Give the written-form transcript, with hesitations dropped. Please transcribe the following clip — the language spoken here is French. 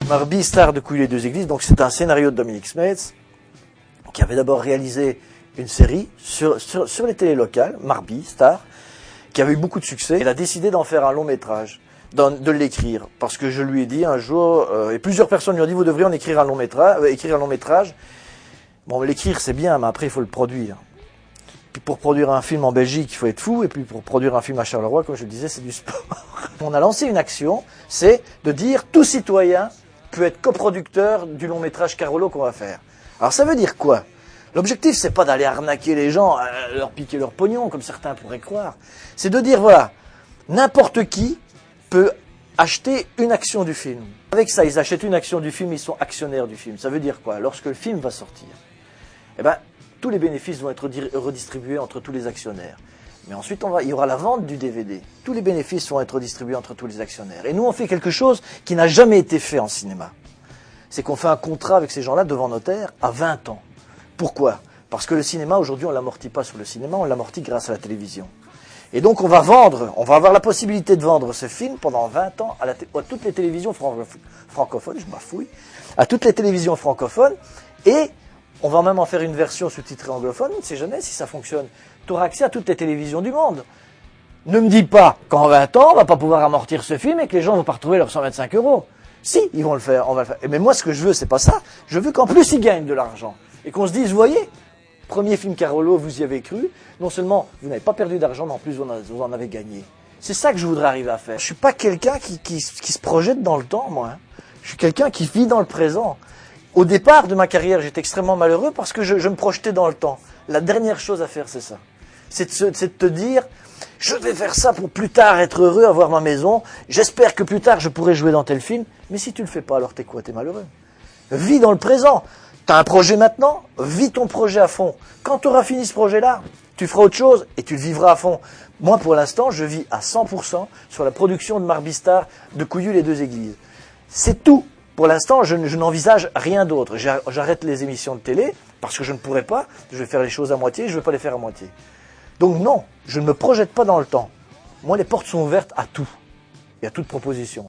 Marby, star de Couilles les deux églises, donc c'est un scénario de Dominique Smets, qui avait d'abord réalisé une série sur les télés locales, Marby, star, qui avait eu beaucoup de succès. Il a décidé d'en faire un long métrage, de l'écrire, parce que je lui ai dit un jour, et plusieurs personnes lui ont dit, vous devriez en écrire un long métrage. Bon, l'écrire c'est bien, mais après il faut le produire. Puis pour produire un film en Belgique, il faut être fou, et puis pour produire un film à Charleroi, comme je le disais, c'est du sport. On a lancé une action, c'est de dire tout citoyen peut être coproducteur du long métrage Carolo qu'on va faire. Alors ça veut dire quoi? L'objectif, c'est pas d'aller arnaquer les gens, leur piquer leur pognon, comme certains pourraient croire. C'est de dire, voilà, n'importe qui peut acheter une action du film. Avec ça, ils achètent une action du film, ils sont actionnaires du film. Ça veut dire quoi? Lorsque le film va sortir, eh ben, tous les bénéfices vont être redistribués entre tous les actionnaires. Mais ensuite, il y aura la vente du DVD. Tous les bénéfices vont être distribués entre tous les actionnaires. Et nous, on fait quelque chose qui n'a jamais été fait en cinéma. C'est qu'on fait un contrat avec ces gens-là devant notaire à 20 ans. Pourquoi? Parce que le cinéma, aujourd'hui, on ne l'amortit pas sur le cinéma, on l'amortit grâce à la télévision. Et donc, on va avoir la possibilité de vendre ce film pendant 20 ans à toutes les télévisions francophones, je bafouille, à toutes les télévisions francophones, et on va même en faire une version sous-titrée anglophone, on ne sait jamais si ça fonctionne. Tu auras accès à toutes les télévisions du monde. Ne me dis pas qu'en 20 ans, on ne va pas pouvoir amortir ce film et que les gens ne vont pas retrouver leurs 125 €. Si, ils vont le faire, on va le faire. Mais moi, ce que je veux, c'est pas ça. Je veux qu'en plus, ils gagnent de l'argent. Et qu'on se dise, vous voyez, premier film Carolo, vous y avez cru. Non seulement vous n'avez pas perdu d'argent, mais en plus, vous en avez gagné. C'est ça que je voudrais arriver à faire. Je suis pas quelqu'un qui se projette dans le temps, moi. Je suis quelqu'un qui vit dans le présent. Au départ de ma carrière, j'étais extrêmement malheureux parce que je me projetais dans le temps. La dernière chose à faire, c'est ça. C'est de te dire, je vais faire ça pour plus tard être heureux, avoir ma maison. J'espère que plus tard, je pourrai jouer dans tel film. Mais si tu le fais pas, alors t'es quoi? T'es malheureux. Vis dans le présent. T'as un projet maintenant, vis ton projet à fond. Quand tu auras fini ce projet-là, tu feras autre chose et tu le vivras à fond. Moi, pour l'instant, je vis à 100% sur la production de Marby Star de Couilles les deux églises. C'est tout. Pour l'instant, je n'envisage rien d'autre. J'arrête les émissions de télé parce que je ne pourrai pas. Je vais faire les choses à moitié, je ne vais pas les faire à moitié. Donc non, je ne me projette pas dans le temps. Moi, les portes sont ouvertes à tout et à toute proposition.